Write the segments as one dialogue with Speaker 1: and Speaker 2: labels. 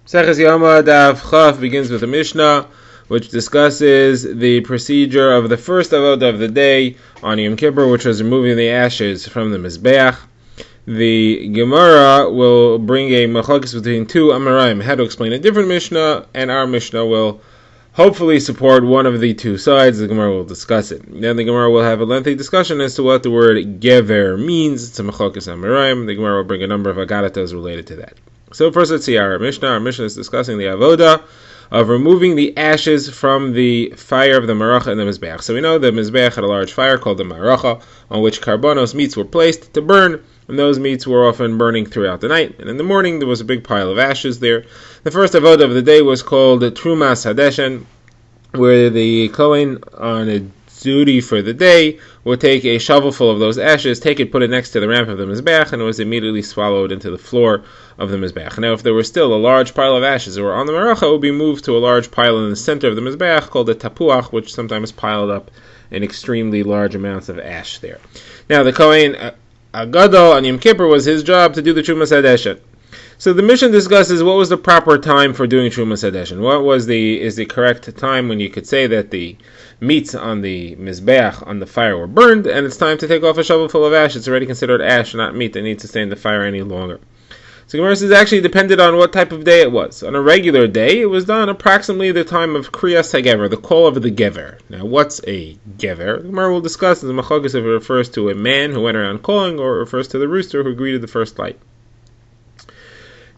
Speaker 1: Yoma Daf Chaf begins with a Mishnah, which discusses the procedure of the first avodah of the day on Yom Kippur, which was removing the ashes from the Mizbeach. The Gemara will bring a machlokes between two Amoraim, how to explain a different Mishnah, and our Mishnah will hopefully support one of the two sides. The Gemara will discuss it. Then the Gemara will have a lengthy discussion as to what the word gever means. It's a machlokes Amoraim. The Gemara will bring a number of agadatas related to that. So first let's see our Mishnah. Our Mishnah is discussing the avodah of removing the ashes from the fire of the maracha and the mizbeach. So we know the mizbeach had a large fire called the maracha, on which karbanos, meats, were placed to burn, and those meats were often burning throughout the night. And in the morning there was a big pile of ashes there. The first avodah of the day was called Trumas Hadeshen, where the Kohen on a duty for the day would take a shovelful of those ashes, take it, put it next to the ramp of the mizbeach, and it was immediately swallowed into the floor of the mizbeach. Now, if there were still a large pile of ashes that were on the maracha, it would be moved to a large pile in the center of the mizbeach called a tapuach, which sometimes piled up in extremely large amounts of ash there. Now, the Kohen Agadol on Yom Kippur was his job to do the Trumas Hadeshen. So the Mishnah discusses what was the proper time for doing Trumas Hadeshen. What was the correct time when you could say that the meats on the mizbeach on the fire were burned, and it's time to take off a shovelful of ash. It's already considered ash, not meat that needs to stay in the fire any longer. So Gemara says actually depended on what type of day it was. On a regular day, it was done approximately the time of Kriyas HaGever, the call of the Gever. Now, what's a Gever? Gemara will discuss in the machlokes if it refers to a man who went around calling, or it refers to the rooster who greeted the first light.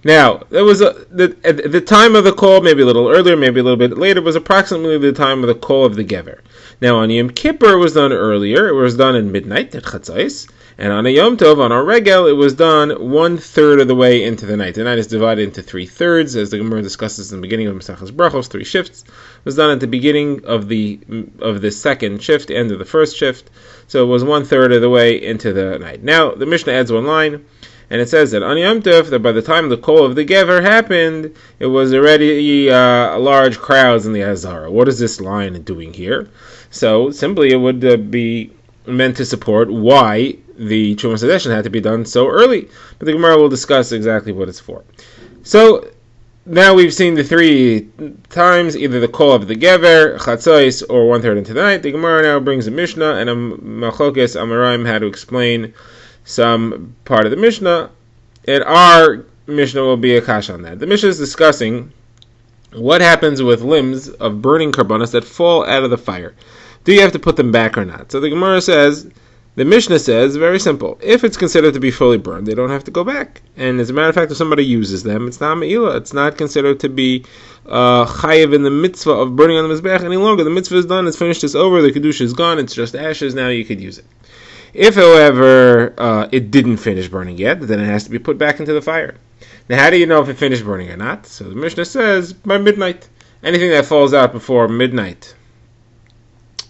Speaker 1: Now, there was the time of the call, maybe a little earlier, maybe a little bit later, was approximately the time of the call of the Gever. Now, on Yom Kippur, it was done earlier. It was done at midnight, at concise. And on a Yom Tov, on our regel, it was done 1/3 of the way into the night. The night is divided into 3/3, as the Gemara discusses in the beginning of Maseches Brachos, 3 shifts. It was done at the beginning of the second shift, end of the first shift. So it was 1/3 of the way into the night. Now, the Mishnah adds one line, and it says that on Yom Tov, that by the time the call of the Gever happened, it was already large crowds in the Hazara. What is this line doing here? So, simply it would be meant to support why the Trumas Hadeshen had to be done so early. But the Gemara will discuss exactly what it's for. So, now we've seen the 3 times, either the call of the Gever, Chatzos, or 1/3 into the night. The Gemara now brings a Mishnah and a Machlokes Amoraim how to explain some part of the Mishnah, and our Mishnah will be a kash on that. The Mishnah is discussing what happens with limbs of burning karbanos that fall out of the fire. Do you have to put them back or not? So the Gemara says, the Mishnah says, very simple, if it's considered to be fully burned, they don't have to go back. And as a matter of fact, if somebody uses them, it's not me'ilah. It's not considered to be chayiv in the mitzvah of burning on the mizbeach any longer. The mitzvah is done, it's finished, it's over, the kedusha is gone, it's just ashes, now you could use it. If, however, it didn't finish burning yet, then it has to be put back into the fire. Now, how do you know if it finished burning or not? So the Mishnah says, by midnight. Anything that falls out before midnight,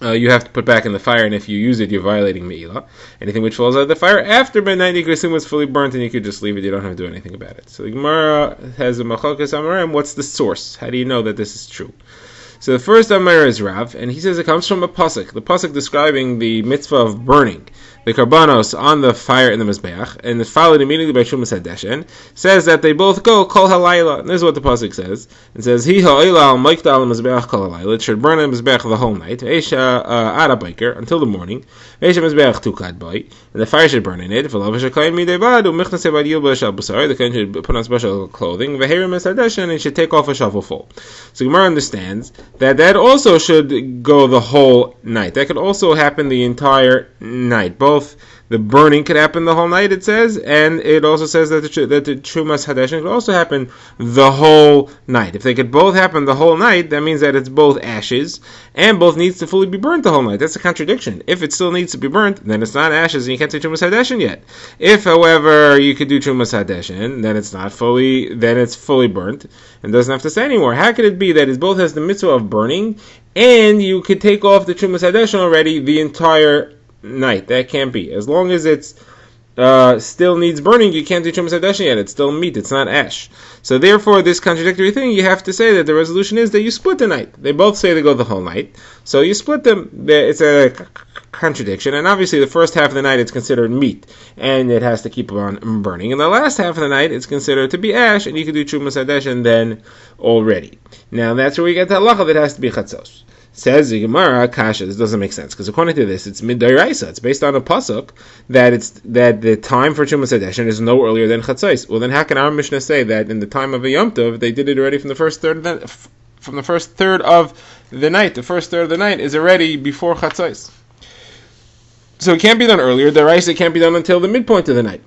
Speaker 1: you have to put back in the fire, and if you use it, you're violating me'ilah. Anything which falls out of the fire after midnight, you can assume it's fully burnt, and you could just leave it. You don't have to do anything about it. So the Gemara has a machlokes Amoraim. What's the source? How do you know that this is true? So the first Amar is Rav, and he says it comes from a pasuk. The pasuk describing the mitzvah of burning the karbanos on the fire in the mizbeach, and it's followed immediately by Trumas Hadeshen, says that they both go kol halayla. And this is what the pasuk says. It says, Hi ha'ila al maikta al mizbeach kol halayla. It should burn in the mizbeach the whole night, Eisha ara biker, until the morning, Eisha mizbeach tukad boy, and the fire should burn in it, V'lav shakayin midei bad, u'michnas ebad yilba shal busar, the kohen should put on special clothing, V'herim es Hadeshen, and should take off a shovelful. So Gemara understands that also should go the whole night. That could also happen the entire night. Both the burning could happen the whole night, it says, and it also says that the Trumas Hadeshen could also happen the whole night. If they could both happen the whole night, that means that it's both ashes, and both needs to fully be burnt the whole night. That's a contradiction. If it still needs to be burnt, then it's not ashes, and you can't say Trumas Hadeshen yet. If, however, you could do Trumas Hadeshen, then it's fully burnt, and doesn't have to say anymore. How could it be that it both has the mitzvah of burning, and you could take off the Trumas Hadeshen already the entire night? That can't be. As long as it's still needs burning, you can't do Trumas Hadeshen yet. It's still meat, it's not ash. So therefore, this contradictory thing, you have to say that the resolution is that you split the night. They both say they go the whole night, so you split them. It's a contradiction. And obviously the first half of the night it's considered meat, and it has to keep on burning. And the last half of the night it's considered to be ash, and you can do Trumas Hadeshen then already. Now that's where we get the halacha that it has to be chatzos. Says the Gemara, kasha, this doesn't make sense, because according to this, it's middairaisa. It's based on a pasuk that the time for Trumas Hadeshen is no earlier than chatzos. Well, then how can our Mishnah say that in the time of a Yom Tov they did it already from the first third of the night? The first third of the night is already before chatzos. So it can't be done earlier. The Raisa can't be done until the midpoint of the night.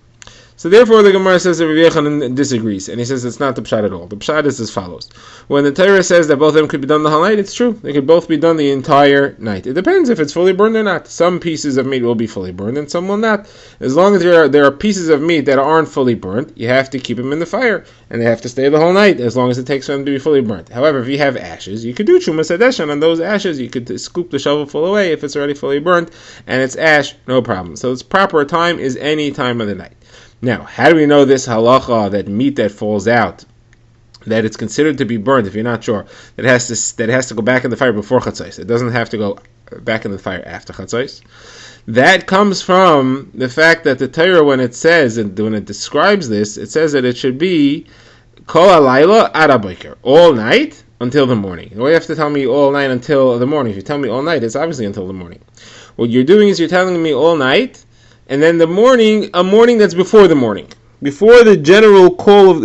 Speaker 1: So therefore the Gemara says that Rabbi Yochanan disagrees, and he says it's not the pshat at all. The pshat is as follows. When the Torah says that both of them could be done the whole night, it's true. They could both be done the entire night. It depends if it's fully burned or not. Some pieces of meat will be fully burned and some will not. As long as there are pieces of meat that aren't fully burnt, you have to keep them in the fire, and they have to stay the whole night as long as it takes for them to be fully burnt. However, if you have ashes, you could do Trumas Hadeshen on those ashes. You could scoop the shovelful away if it's already fully burnt, and it's ash, no problem. So its proper time is any time of the night. Now, how do we know this halacha that meat that falls out, that it's considered to be burnt? If you're not sure, that it has to go back in the fire before chatzos. It doesn't have to go back in the fire after chatzos. That comes from the fact that the Torah, when it says and when it describes this, it says that it should be kol halayla ad haboker, all night until the morning. Why do you have to tell me all night until the morning? If you tell me all night, it's obviously until the morning. What you're doing is you're telling me all night, and then the morning, a morning that's before the morning, before the general call of,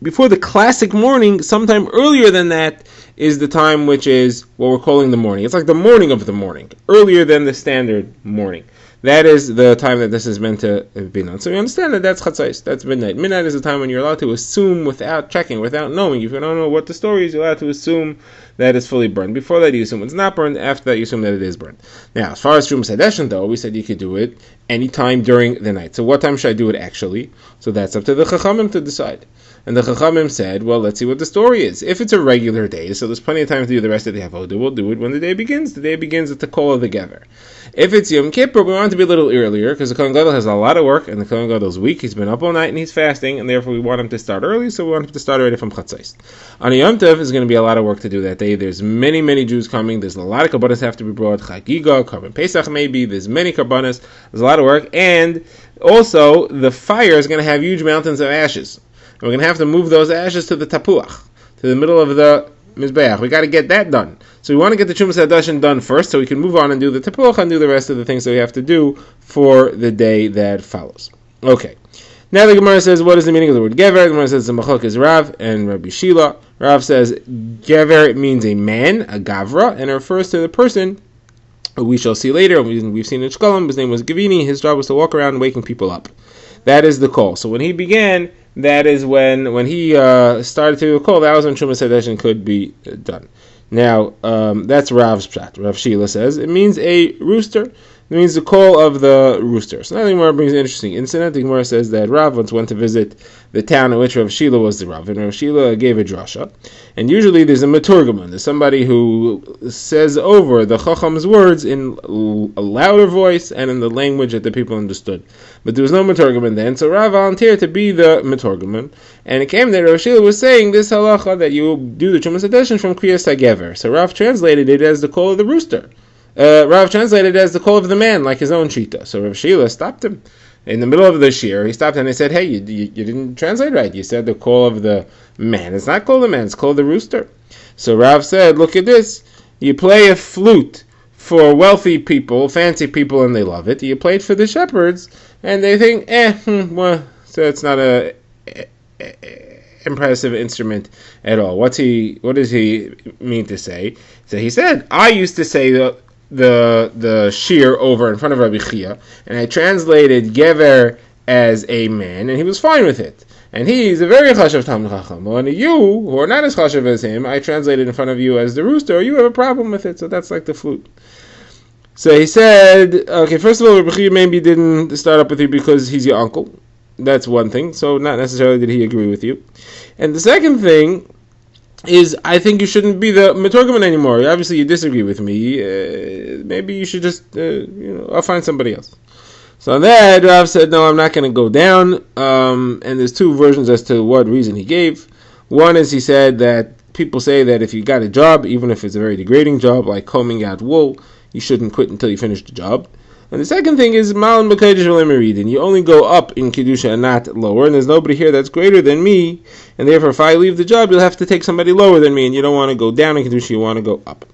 Speaker 1: before the classic morning, sometime earlier than that is the time which is what we're calling the morning. It's like the morning of the morning, earlier than the standard morning. That is the time that this is meant to be done. So you understand that that's chatzos, that's midnight. Midnight is the time when you're allowed to assume without checking, without knowing. If you don't know what the story is, you're allowed to assume that it's fully burned. Before that, you assume it's not burned. After that, you assume that it is burned. Now, as far as Trumas Hadeshen, though, we said you could do it any time during the night. So what time should I do it actually? So that's up to the Chachamim to decide. And the Chachamim said, well, let's see what the story is. If it's a regular day, so there's plenty of time to do the rest of the Avodah, we'll do it when the day begins. The day begins at the call of the Gever. If it's Yom Kippur, we want it to be a little earlier, because the Kohen Gadol has a lot of work, and the Kohen Gadol's weak. He's been up all night, and he's fasting, and therefore we want him to start early, so we want him to start already from Chatzos. On a Yom Tov, there's going to be a lot of work to do that day. There's many, many Jews coming. There's a lot of Karbanos have to be brought. Chagiga, Karban Pesach maybe. There's many Karbanos. There's a lot of work. And also, the fire is going to have huge mountains of ashes. And we're going to have to move those ashes to the Tapuach, to the middle of the Mizbeach. We got to get that done. So we want to get the Trumas Hadeshen done first, so we can move on and do the Tapuach and do the rest of the things that we have to do for the day that follows. Okay. Now the Gemara says, what is the meaning of the word Gever? The Gemara says the Machok is Rav and Rabbi Shila. Rav says Gever means a man, a Gavra, and it refers to the person who we shall see later. We've seen in Shkolim. His name was Gavini. His job was to walk around waking people up. That is the call. So when he began, that is when he started to call, that was when Trumas Hadeshen could be done. Now, that's Rav's pshat. Rav Shila says it means a rooster. It means the call of the rooster. So now the Gemara brings an interesting incident. The Gemara says that Rav once went to visit the town in which Rav Shila was the Rav, and Rav Shila gave a drasha. And usually there's a maturgaman. There's somebody who says over the Chacham's words in a louder voice and in the language that the people understood. But there was no maturgaman then, so Rav volunteered to be the maturgaman. And it came that Rav Shila was saying this halacha that you do the Trumas Hadeshen from Kriyas HaGever. So Rav translated it as the call of the rooster. Rav translated it as the call of the man, like his own shita. So Rav Shila stopped him in the middle of the shir. He stopped and he said, "Hey, you didn't translate right. You said the call of the man. It's not call of the man. It's call of the rooster." So Rav said, "Look at this. You play a flute for wealthy people, fancy people, and they love it. You play it for the shepherds, and they think, well, so it's not a impressive instrument at all." What does he mean to say? So he said, "I used to say the shir over in front of Rabbi Chia, and I translated Gever as a man, and he was fine with it. And he's a very chashav Talmid Chacham. When you, who are not as chashav as him, I translated in front of you as the rooster, you have a problem with it, so that's like the flute." So he said, okay, first of all, Rabbi Chia maybe didn't start up with you because he's your uncle. That's one thing, so not necessarily did he agree with you. And the second thing is, I think you shouldn't be the Maturgaman anymore. Obviously, you disagree with me. Maybe you should just, I'll find somebody else. So on that, Rav said, no, I'm not going to go down. And there's two versions as to what reason he gave. One is he said that people say that if you got a job, even if it's a very degrading job, like combing out wool, you shouldn't quit until you finish the job. And the second thing is Malan B'Kodesh V'Lemeridin. You only go up in Kedusha and not lower, and there's nobody here that's greater than me, and therefore if I leave the job, you'll have to take somebody lower than me, and you don't want to go down in Kedusha, you want to go up.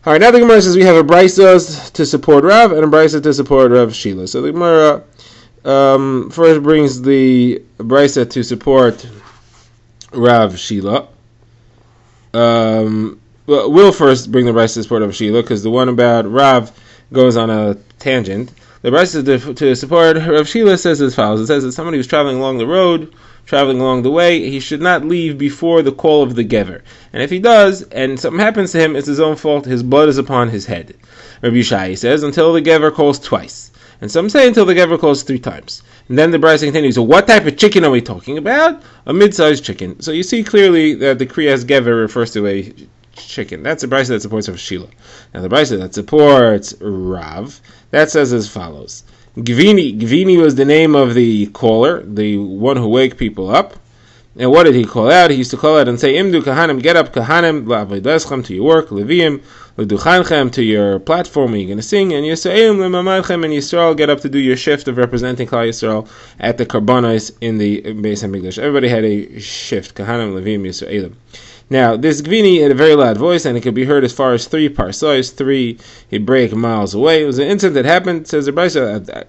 Speaker 1: Alright, now the Gemara says we have a Brisa to support Rav and a Brisa to support Rav Shila. So the Gemara first brings the Brisa to support Rav Shila. We'll first bring the Brisa to support Rav Shila, because the one about Rav goes on a tangent. The Brisa to support Rav Shila says as follows. It says that somebody who's traveling along the road, traveling along the way, he should not leave before the call of the Gever. And if he does, and something happens to him, it's his own fault, his blood is upon his head. Rabbi Yishai says, until the Gever calls twice. And some say until the Gever calls 3 times. And then the Brisa continues, so what type of chicken are we talking about? A mid-sized chicken. So you see clearly that the Kriyas Gever refers to a chicken. That's a Brisa that supports Rav Shila. Now the Brisa that supports Rav, that says as follows. Gvini was the name of the caller, the one who wake people up. And what did he call out? He used to call out and say, Imdu kahanim, get up kahanim, la'avodaschem, to your work, leviim, l'duchanchem, to your platform where you're going to sing, and Yisraelim, l'mamadchem, and Yisrael, get up to do your shift of representing Klal Yisrael at the Karbanos in the Beis HaMikdash. Everybody had a shift, kahanim, leviim, Yisraelim. Now, this Gvini had a very loud voice, and it could be heard as far as 3 parsais, 3 Hebraic miles away. It was an incident that happened, says the Brisa,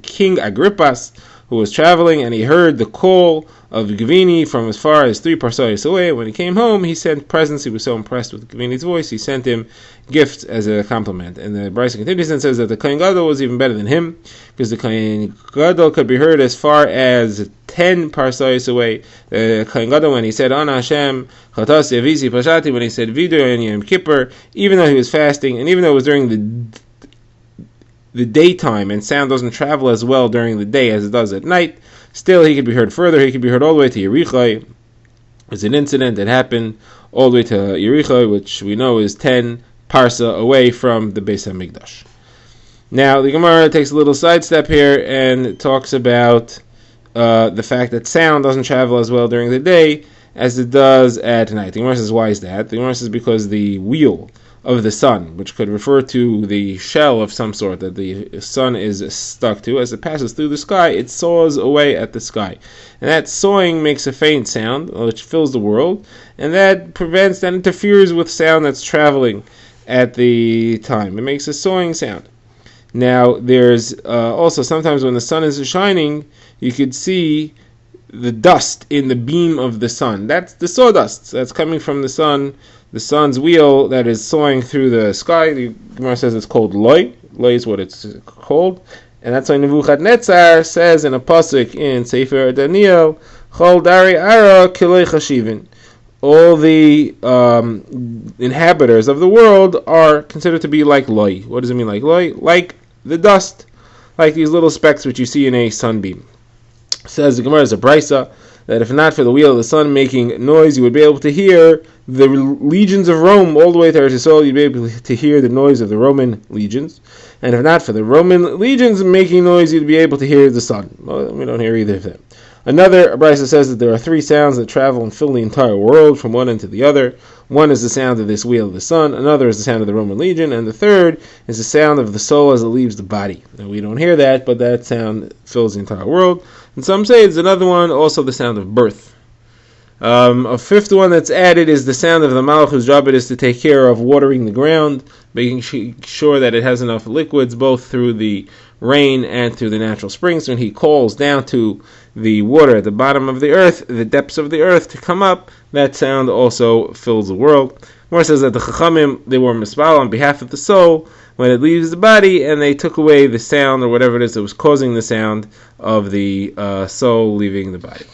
Speaker 1: King Agrippas, who was traveling, and he heard the call of Gvini from as far as 3 parsais away. When he came home, he sent presents. He was so impressed with Gvini's voice, he sent him gifts as a compliment. And the Brisa continues and says that the Kohen Gadol was even better than him, because the Kohen Gadol could be heard as far as 10 parsais away. The Kohen Gadol, when he said, Ana Hashem, Chatas Yavisi Pashati, when he said Vidur and Yom Kippur, even though he was fasting, and even though it was during the daytime, and sound doesn't travel as well during the day as it does at night, still he could be heard further. He could be heard all the way to Yerichai. It's an incident that happened all the way to Yerichai, which we know is 10 parsa away from the Beis HaMikdash. Now the Gemara takes a little sidestep here and talks about the fact that sound doesn't travel as well during the day as it does at night. The Gemara says, why is that? The Gemara says because the wheel of the sun, which could refer to the shell of some sort that the sun is stuck to, as it passes through the sky, it saws away at the sky. And that sawing makes a faint sound, which fills the world, and that interferes with sound that's traveling at the time. It makes a sawing sound. Now, there's also sometimes when the sun is shining, you could see the dust in the beam of the sun. That's the sawdust that's coming from the sun, the sun's wheel that is sawing through the sky. The Gemara says it's called loy. Loy is what it's called. And that's why Nebuchadnezzar says in a pasuk in Sefer Daniel, Chol dari ara kilei chashivin. All the inhabitants of the world are considered to be like loy. What does it mean like loy? Like the dust, like these little specks which you see in a sunbeam. Says the Gemara is a brisa that if not for the wheel of the sun making noise, you would be able to hear the legions of Rome all the way to Eretz Yisrael. You'd be able to hear the noise of the Roman legions, and if not for the Roman legions making noise, you'd be able to hear the sun. Well, we don't hear either of them. Another brisa says that there are 3 sounds that travel and fill the entire world from one end to the other. One is the sound of this wheel of the sun, another is the sound of the Roman legion, and the third is the sound of the soul as it leaves the body. Now we don't hear that, but that sound fills the entire world. And some say it's another one, also the sound of birth. A 5th one that's added is the sound of the Malach, whose job it is to take care of watering the ground, making sure that it has enough liquids both through the rain and through the natural springs. When he calls down to the water at the bottom of the earth, the depths of the earth, to come up, that sound also fills the world. More says that the Chachamim, they were mispal on behalf of the soul when it leaves the body, and they took away the sound or whatever it is that was causing the sound of the soul leaving the body.